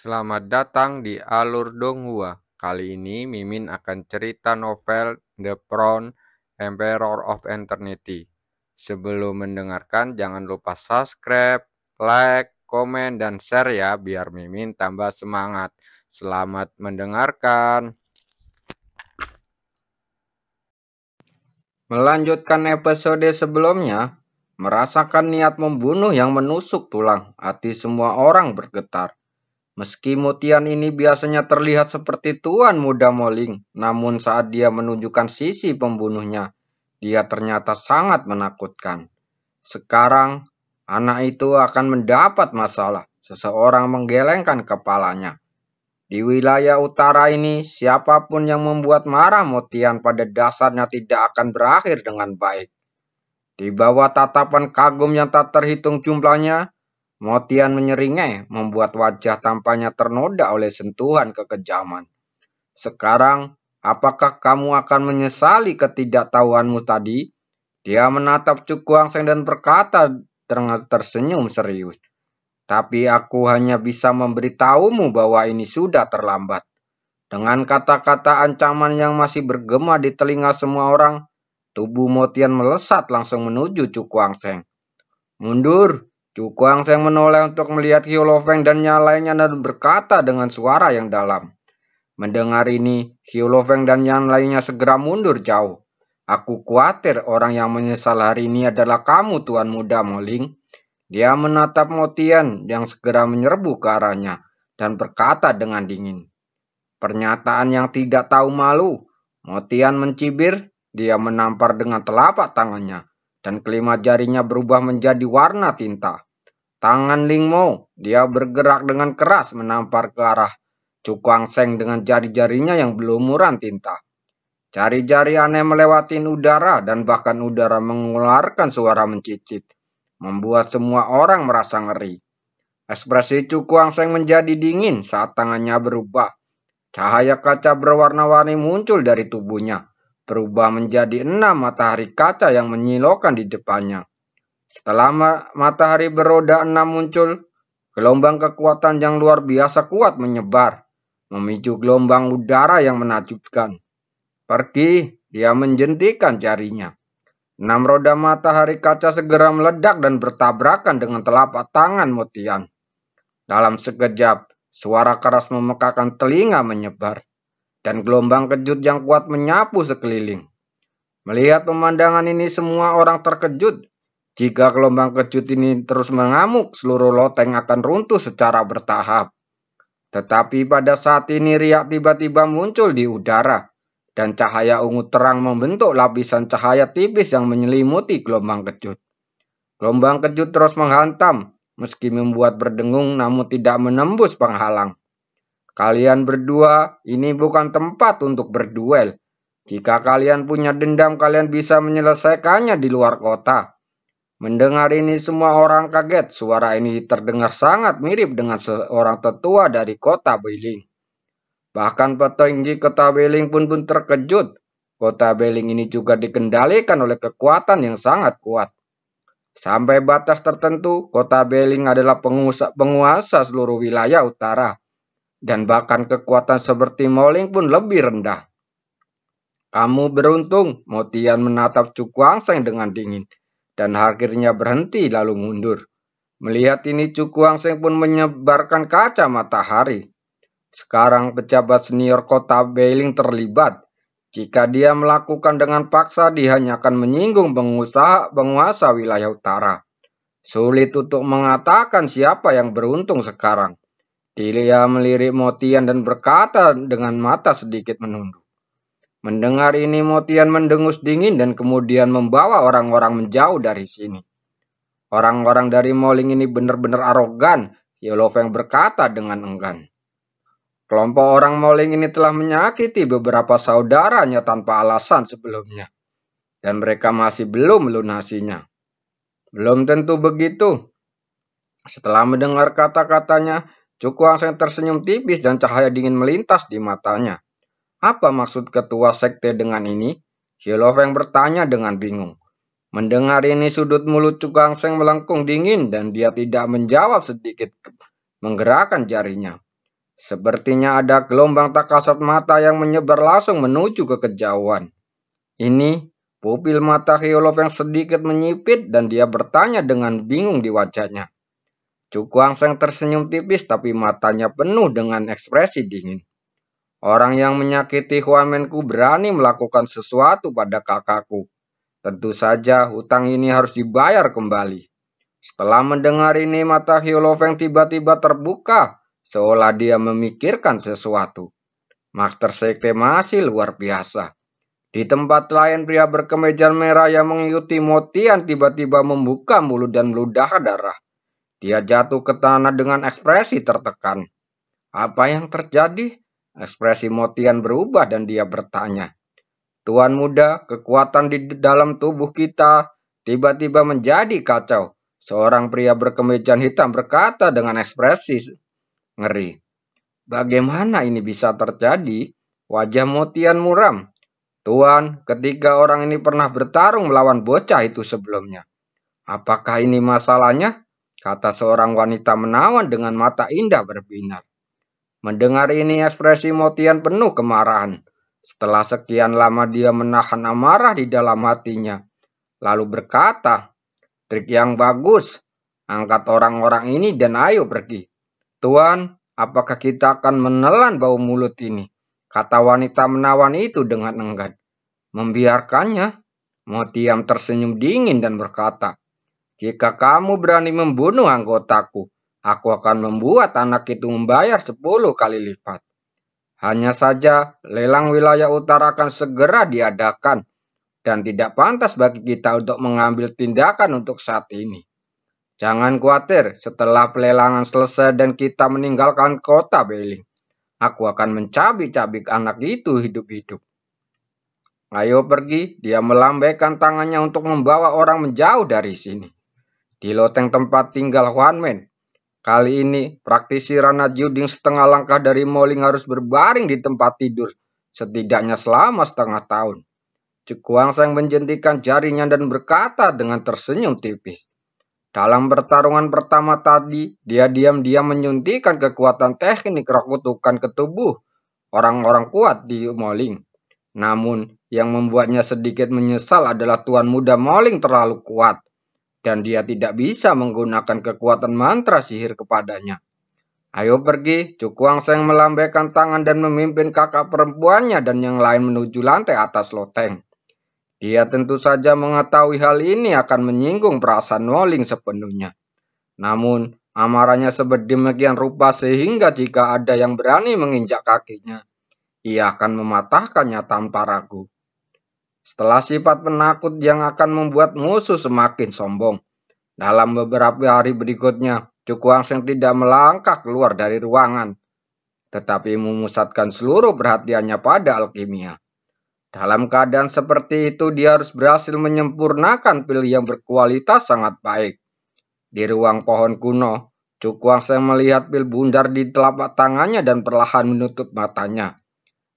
Selamat datang di Alur Donghua. Kali ini Mimin akan cerita novel The Crown, Emperor of Eternity. Sebelum mendengarkan, jangan lupa subscribe, like, komen, dan share ya, biar Mimin tambah semangat. Selamat mendengarkan. Melanjutkan episode sebelumnya, merasakan niat membunuh yang menusuk tulang, hati semua orang bergetar. Meski Mutian ini biasanya terlihat seperti tuan muda Moling, namun saat dia menunjukkan sisi pembunuhnya, dia ternyata sangat menakutkan. Sekarang, anak itu akan mendapat masalah. Seseorang menggelengkan kepalanya. Di wilayah utara ini, siapapun yang membuat marah Motian pada dasarnya tidak akan berakhir dengan baik. Di bawah tatapan kagum yang tak terhitung jumlahnya, Motian menyeringai, membuat wajah tampaknya ternoda oleh sentuhan kekejaman. Sekarang, apakah kamu akan menyesali ketidaktahuanmu tadi? Dia menatap Cukuangseng dan berkata dengan tersenyum serius. Tapi aku hanya bisa memberitahumu bahwa ini sudah terlambat. Dengan kata-kata ancaman yang masih bergema di telinga semua orang, tubuh Motian melesat langsung menuju Cukuangseng. Mundur! Cukuangseng menoleh untuk melihat Hyolofeng dan yang lainnya dan berkata dengan suara yang dalam. Mendengar ini, Hyolofeng dan yang lainnya segera mundur jauh. Aku khawatir orang yang menyesal hari ini adalah kamu, Tuan Muda Moling. Dia menatap Motian yang segera menyerbu ke arahnya dan berkata dengan dingin. Pernyataan yang tidak tahu malu. Motian mencibir, dia menampar dengan telapak tangannya dan kelima jarinya berubah menjadi warna tinta. Tangan Lingmo, dia bergerak dengan keras menampar ke arah Cukuangseng dengan jari-jarinya yang berlumuran tinta. Jari-jari aneh melewati udara dan bahkan udara mengeluarkan suara mencicit, membuat semua orang merasa ngeri. Ekspresi Cukuangseng menjadi dingin saat tangannya berubah. Cahaya kaca berwarna-warni muncul dari tubuhnya, berubah menjadi 6 matahari kaca yang menyilaukan di depannya. Setelah matahari beroda 6 muncul, gelombang kekuatan yang luar biasa kuat menyebar, memicu gelombang udara yang menakjubkan. Pergi, dia menjentikan jarinya. 6 roda matahari kaca segera meledak dan bertabrakan dengan telapak tangan Motian. Dalam sekejap, suara keras memekakan telinga menyebar, dan gelombang kejut yang kuat menyapu sekeliling. Melihat pemandangan ini semua orang terkejut. Jika gelombang kejut ini terus mengamuk, seluruh loteng akan runtuh secara bertahap. Tetapi pada saat ini riak tiba-tiba muncul di udara, dan cahaya ungu terang membentuk lapisan cahaya tipis yang menyelimuti gelombang kejut. Gelombang kejut terus menghantam, meski membuat berdengung namun tidak menembus penghalang. Kalian berdua, ini bukan tempat untuk berduel. Jika kalian punya dendam, kalian bisa menyelesaikannya di luar kota. Mendengar ini semua orang kaget. Suara ini terdengar sangat mirip dengan seorang tetua dari kota Beiling. Bahkan petinggi kota Beiling pun terkejut. Kota Beiling ini juga dikendalikan oleh kekuatan yang sangat kuat. Sampai batas tertentu, kota Beiling adalah penguasa seluruh wilayah utara. Dan bahkan kekuatan seperti Moling pun lebih rendah. Kamu beruntung, Motian menatap Cukuangseng dengan dingin. Dan akhirnya berhenti lalu mundur. Melihat ini Cukuangseng pun menyebarkan kaca matahari. Sekarang pejabat senior kota Beiling terlibat. Jika dia melakukan dengan paksa, dia hanya akan menyinggung penguasa wilayah utara. Sulit untuk mengatakan siapa yang beruntung sekarang. Dia melirik Motian dan berkata dengan mata sedikit menunduk. Mendengar ini Motian mendengus dingin dan kemudian membawa orang-orang menjauh dari sini. Orang-orang dari Moling ini benar-benar arogan, Hyolofeng berkata dengan enggan. Kelompok orang Moling ini telah menyakiti beberapa saudaranya tanpa alasan sebelumnya. Dan mereka masih belum melunasinya. Belum tentu begitu. Setelah mendengar kata-katanya, Cukuangseng tersenyum tipis dan cahaya dingin melintas di matanya. Apa maksud ketua sekte dengan ini? Hyolofeng bertanya dengan bingung. Mendengar ini sudut mulut Cukuangseng melengkung dingin dan dia tidak menjawab sedikit menggerakkan jarinya. Sepertinya ada gelombang tak kasat mata yang menyebar langsung menuju ke kejauhan. Ini pupil mata Hyolop yang sedikit menyipit dan dia bertanya dengan bingung di wajahnya. Cukuangseng tersenyum tipis tapi matanya penuh dengan ekspresi dingin. Orang yang menyakiti Huamenku berani melakukan sesuatu pada kakakku. Tentu saja hutang ini harus dibayar kembali. Setelah mendengar ini, mata Hyolofeng tiba-tiba terbuka, seolah dia memikirkan sesuatu. Master Sekte masih luar biasa. Di tempat lain, pria berkemeja merah yang mengikuti Motian tiba-tiba membuka mulut dan meludah darah. Dia jatuh ke tanah dengan ekspresi tertekan. Apa yang terjadi? Ekspresi Motian berubah dan dia bertanya. Tuan muda, kekuatan di dalam tubuh kita tiba-tiba menjadi kacau. Seorang pria berkemeja hitam berkata dengan ekspresi ngeri. Bagaimana ini bisa terjadi? Wajah Motian muram. Tuan, ketiga orang ini pernah bertarung melawan bocah itu sebelumnya. Apakah ini masalahnya? Kata seorang wanita menawan dengan mata indah berbinar. Mendengar ini ekspresi Motian penuh kemarahan. Setelah sekian lama dia menahan amarah di dalam hatinya. Lalu berkata, trik yang bagus. Angkat orang-orang ini dan ayo pergi. Tuan, apakah kita akan menelan bau mulut ini? Kata wanita menawan itu dengan enggan. Membiarkannya. Motian tersenyum dingin dan berkata, jika kamu berani membunuh anggotaku, aku akan membuat anak itu membayar 10 kali lipat. Hanya saja, lelang wilayah utara akan segera diadakan dan tidak pantas bagi kita untuk mengambil tindakan untuk saat ini. Jangan khawatir, setelah pelelangan selesai dan kita meninggalkan kota Beiling, aku akan mencabik-cabik anak itu hidup-hidup. Ayo pergi, dia melambaikan tangannya untuk membawa orang menjauh dari sini. Di loteng tempat tinggal Huanmen, kali ini, praktisi Rana Juding setengah langkah dari Moling harus berbaring di tempat tidur, setidaknya selama setengah tahun. Cukuangseng menjentikan jarinya dan berkata dengan tersenyum tipis. Dalam pertarungan pertama tadi, dia diam-diam menyuntikkan kekuatan teknik roh kutukan ke tubuh orang-orang kuat di Moling. Namun, yang membuatnya sedikit menyesal adalah Tuan Muda Moling terlalu kuat. Dan dia tidak bisa menggunakan kekuatan mantra sihir kepadanya. Ayo pergi, Cukuangseng melambaikan tangan dan memimpin kakak perempuannya dan yang lain menuju lantai atas loteng. Dia tentu saja mengetahui hal ini akan menyinggung perasaan Moling sepenuhnya. Namun, amarahnya sedemikian rupa sehingga jika ada yang berani menginjak kakinya, ia akan mematahkannya tanpa ragu. Setelah sifat penakut yang akan membuat musuh semakin sombong. Dalam beberapa hari berikutnya, Cukuangseng tidak melangkah keluar dari ruangan, tetapi memusatkan seluruh perhatiannya pada alkimia. Dalam keadaan seperti itu, dia harus berhasil menyempurnakan pil yang berkualitas sangat baik. Di ruang pohon kuno, Cukuangseng melihat pil bundar di telapak tangannya dan perlahan menutup matanya.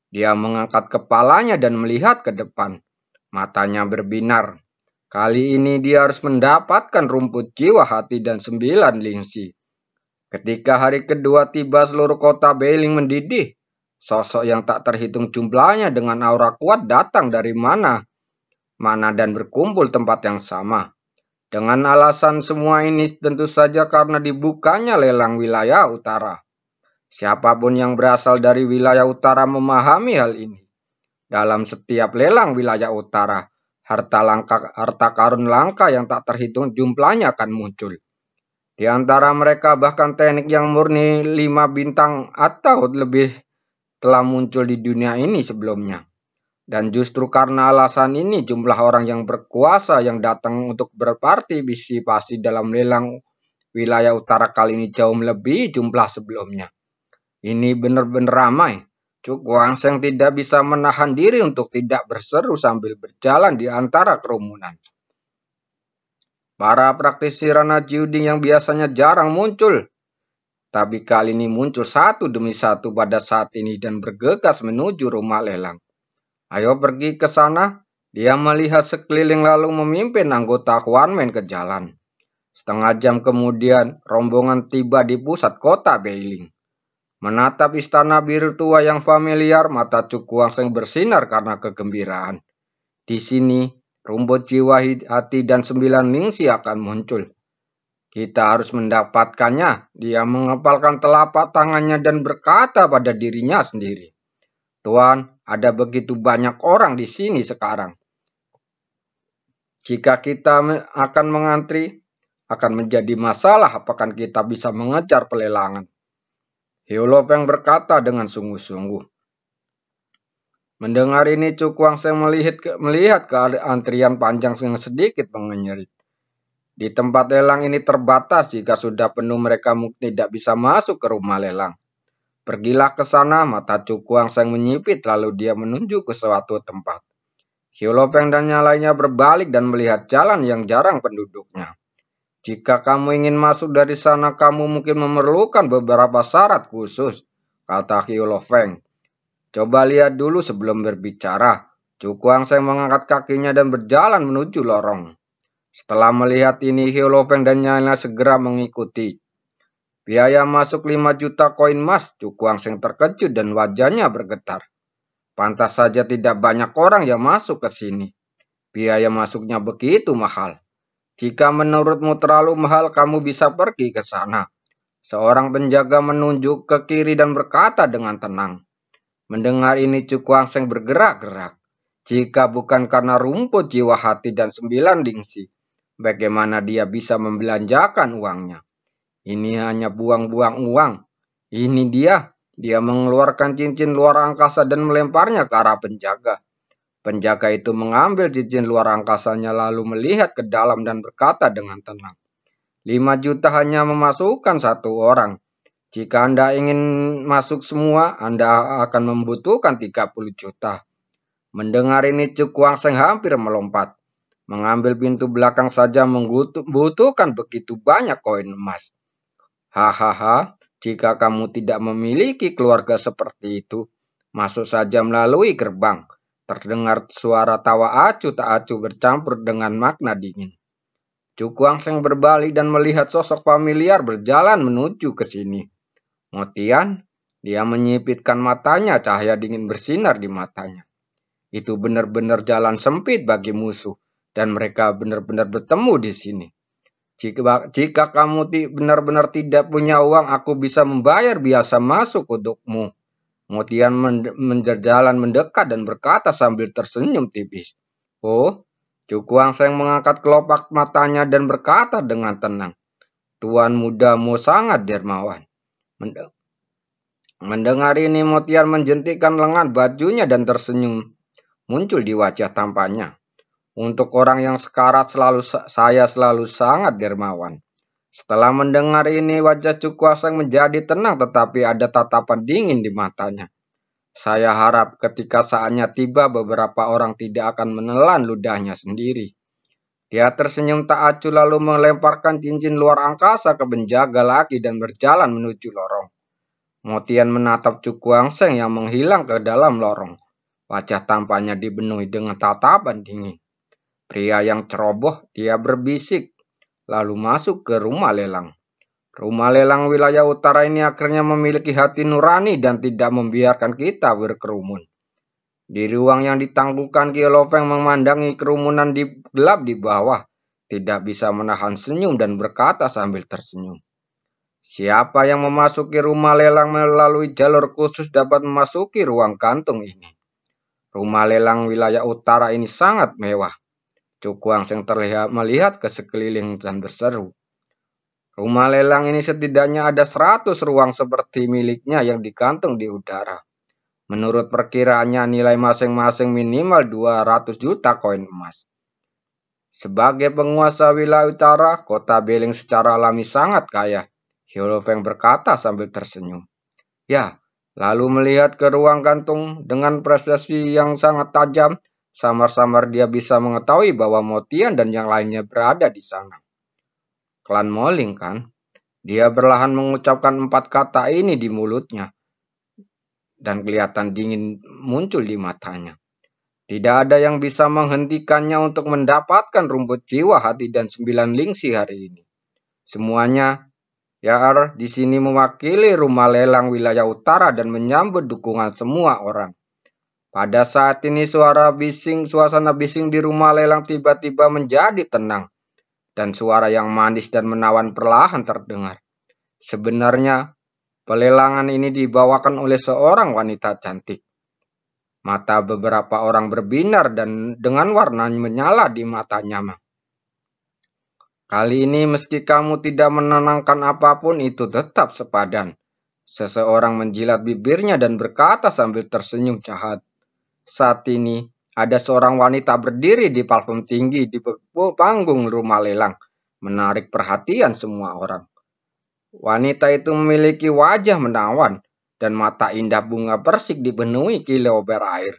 Dia mengangkat kepalanya dan melihat ke depan. Matanya berbinar. Kali ini dia harus mendapatkan rumput jiwa hati dan 9 lingsi. Ketika hari kedua tiba, seluruh kota Beiling mendidih. Sosok yang tak terhitung jumlahnya dengan aura kuat datang dari mana dan berkumpul tempat yang sama. Dengan alasan semua ini tentu saja karena dibukanya lelang wilayah utara. Siapapun yang berasal dari wilayah utara memahami hal ini. Dalam setiap lelang wilayah utara, harta karun langka yang tak terhitung jumlahnya akan muncul. Di antara mereka bahkan teknik yang murni 5 bintang atau lebih telah muncul di dunia ini sebelumnya. Dan justru karena alasan ini jumlah orang yang berkuasa yang datang untuk berpartisipasi dalam lelang wilayah utara kali ini jauh melebihi jumlah sebelumnya. Ini benar-benar ramai. Cukuangseng tidak bisa menahan diri untuk tidak berseru sambil berjalan di antara kerumunan. Para praktisi Rana Juding yang biasanya jarang muncul, tapi kali ini muncul satu demi satu pada saat ini dan bergegas menuju rumah lelang. Ayo pergi ke sana, dia melihat sekeliling lalu memimpin anggota Huanmen ke jalan. Setengah jam kemudian, rombongan tiba di pusat kota Beiling. Menatap istana biru tua yang familiar, mata Cukuang Seng bersinar karena kegembiraan. Di sini, rumput jiwa, hati, dan 9 ningsi akan muncul. Kita harus mendapatkannya. Dia mengepalkan telapak tangannya dan berkata pada dirinya sendiri, Tuan, ada begitu banyak orang di sini sekarang. Jika kita akan mengantri, akan menjadi masalah apakah kita bisa mengejar pelelangan. Hiolopeng berkata dengan sungguh-sungguh. Mendengar ini, Cukuang Seng melihat ke antrian panjang yang sedikit mengenyit. Di tempat lelang ini terbatas, jika sudah penuh mereka tidak bisa masuk ke rumah lelang. Pergilah ke sana, mata Cukuang Seng menyipit, lalu dia menunjuk ke suatu tempat. Hiolopeng dan yang lainnya berbalik dan melihat jalan yang jarang penduduknya. Jika kamu ingin masuk dari sana, kamu mungkin memerlukan beberapa syarat khusus, kata Hiolopeng. Coba lihat dulu sebelum berbicara. Cukuang Seng mengangkat kakinya dan berjalan menuju lorong. Setelah melihat ini, Hiolopeng dan Nyala segera mengikuti. Biaya masuk 5 juta koin emas. Cukuang Seng terkejut dan wajahnya bergetar. Pantas saja tidak banyak orang yang masuk ke sini. Biaya masuknya begitu mahal. Jika menurutmu terlalu mahal, kamu bisa pergi ke sana. Seorang penjaga menunjuk ke kiri dan berkata dengan tenang. Mendengar ini, Cukuang Seng bergerak-gerak. Jika bukan karena rumput jiwa, hati, dan 9 ningsi, bagaimana dia bisa membelanjakan uangnya? Ini hanya buang-buang uang. Ini dia mengeluarkan cincin luar angkasa dan melemparnya ke arah penjaga. Penjaga itu mengambil cincin luar angkasanya lalu melihat ke dalam dan berkata dengan tenang, 5 juta hanya memasukkan 1 orang. Jika Anda ingin masuk semua, Anda akan membutuhkan 30 juta. Mendengar ini, Cukuang Seng hampir melompat. Mengambil pintu belakang saja membutuhkan begitu banyak koin emas. Hahaha, jika kamu tidak memiliki keluarga seperti itu, masuk saja melalui gerbang. Terdengar suara tawa acuh tak acuh bercampur dengan makna dingin. Cukuang Seng berbalik dan melihat sosok familiar berjalan menuju ke sini. Kemudian, dia menyipitkan matanya, cahaya dingin bersinar di matanya. Itu benar-benar jalan sempit bagi musuh, dan mereka benar-benar bertemu di sini. Jika kamu benar-benar tidak punya uang, aku bisa membayar biasa masuk untukmu. Kemudian menjalan mendekat dan berkata sambil tersenyum tipis. Oh, Cukuang Seng mengangkat kelopak matanya dan berkata dengan tenang. Tuan mudamu sangat dermawan. Mendengar ini, Motian menjentikkan lengan bajunya dan tersenyum muncul di wajah tampannya. Untuk orang yang sekarat saya selalu sangat dermawan. Setelah mendengar ini, wajah Cukuang Seng menjadi tenang tetapi ada tatapan dingin di matanya. Saya harap ketika saatnya tiba beberapa orang tidak akan menelan ludahnya sendiri. Dia tersenyum tak acuh lalu melemparkan cincin luar angkasa ke penjaga lagi dan berjalan menuju lorong. Motian menatap Cukuang Seng yang menghilang ke dalam lorong. Wajah tampaknya dipenuhi dengan tatapan dingin. Pria yang ceroboh, dia berbisik, lalu masuk ke rumah lelang. Rumah lelang wilayah utara ini akhirnya memiliki hati nurani dan tidak membiarkan kita berkerumun. Di ruang yang ditangguhkan, Hiolopeng memandangi kerumunan gelap di bawah, tidak bisa menahan senyum dan berkata sambil tersenyum. Siapa yang memasuki rumah lelang melalui jalur khusus dapat memasuki ruang kantung ini. Rumah lelang wilayah utara ini sangat mewah. Cukuang Seng terlihat melihat ke sekeliling dan berseru. Rumah lelang ini setidaknya ada 100 ruang seperti miliknya yang digantung di udara. Menurut perkiraannya nilai masing-masing minimal 200 juta koin emas. Sebagai penguasa wilayah utara, kota Beling secara alami sangat kaya. Hiolopeng berkata sambil tersenyum. Ya, lalu melihat ke ruang kantung dengan prestasi yang sangat tajam, samar-samar dia bisa mengetahui bahwa Motian dan yang lainnya berada di sana. Klan Moling kan? Dia perlahan mengucapkan 4 kata ini di mulutnya. Dan kelihatan dingin muncul di matanya. Tidak ada yang bisa menghentikannya untuk mendapatkan rumput jiwa, hati, dan 9 ningsi hari ini. Semuanya Yaar di sini mewakili rumah lelang wilayah utara dan menyambut dukungan semua orang. Pada saat ini suasana bising di rumah lelang tiba-tiba menjadi tenang dan suara yang manis dan menawan perlahan terdengar. Sebenarnya, pelelangan ini dibawakan oleh seorang wanita cantik. Mata beberapa orang berbinar dan dengan warna menyala di matanya. Kali ini meski kamu tidak menenangkan apapun itu tetap sepadan. Seseorang menjilat bibirnya dan berkata sambil tersenyum jahat. Saat ini, ada seorang wanita berdiri di platform tinggi di panggung rumah lelang, menarik perhatian semua orang. Wanita itu memiliki wajah menawan dan mata indah bunga persik dipenuhi kilau berair.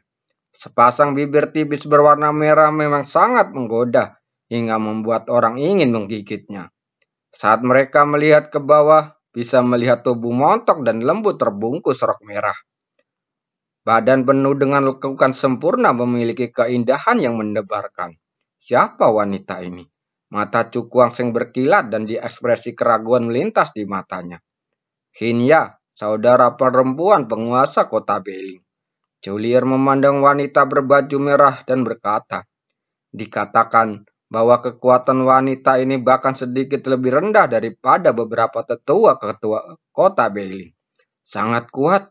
Sepasang bibir tipis berwarna merah memang sangat menggoda hingga membuat orang ingin menggigitnya. Saat mereka melihat ke bawah, bisa melihat tubuh montok dan lembut terbungkus rok merah. Badan penuh dengan lekukan sempurna memiliki keindahan yang mendebarkan. Siapa wanita ini? Mata Cukuang Seng berkilat dan diekspresi keraguan melintas di matanya. Hinya, saudara perempuan penguasa kota Beling. Julier memandang wanita berbaju merah dan berkata, dikatakan bahwa kekuatan wanita ini bahkan sedikit lebih rendah daripada beberapa tetua kota Beling. Sangat kuat.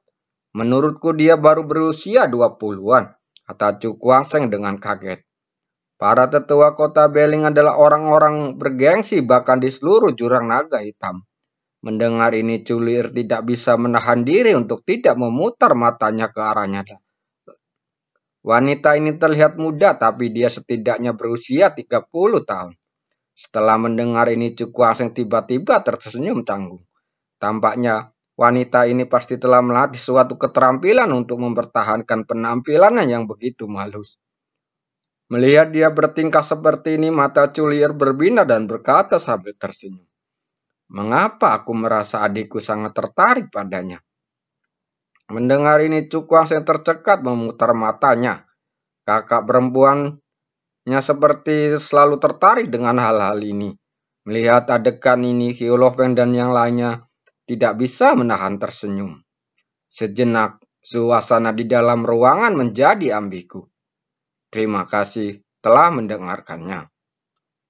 Menurutku dia baru berusia 20-an, kata Cukuang Seng dengan kaget. Para tetua kota Beling adalah orang-orang bergengsi bahkan di seluruh jurang naga hitam. Mendengar ini Culir tidak bisa menahan diri untuk tidak memutar matanya ke arahnya. Wanita ini terlihat muda tapi dia setidaknya berusia 30 tahun. Setelah mendengar ini Cukuang Seng tiba-tiba tersenyum canggung. Tampaknya wanita ini pasti telah melatih suatu keterampilan untuk mempertahankan penampilannya yang begitu halus. Melihat dia bertingkah seperti ini, mata Culier berbinar dan berkata sambil tersenyum. Mengapa aku merasa adikku sangat tertarik padanya? Mendengar ini Cukuang Seng tercekat memutar matanya. Kakak perempuannya seperti selalu tertarik dengan hal-hal ini. Melihat adegan ini, Hyolofeng dan yang lainnya tidak bisa menahan tersenyum. Sejenak, suasana di dalam ruangan menjadi ambigu. Terima kasih telah mendengarkannya.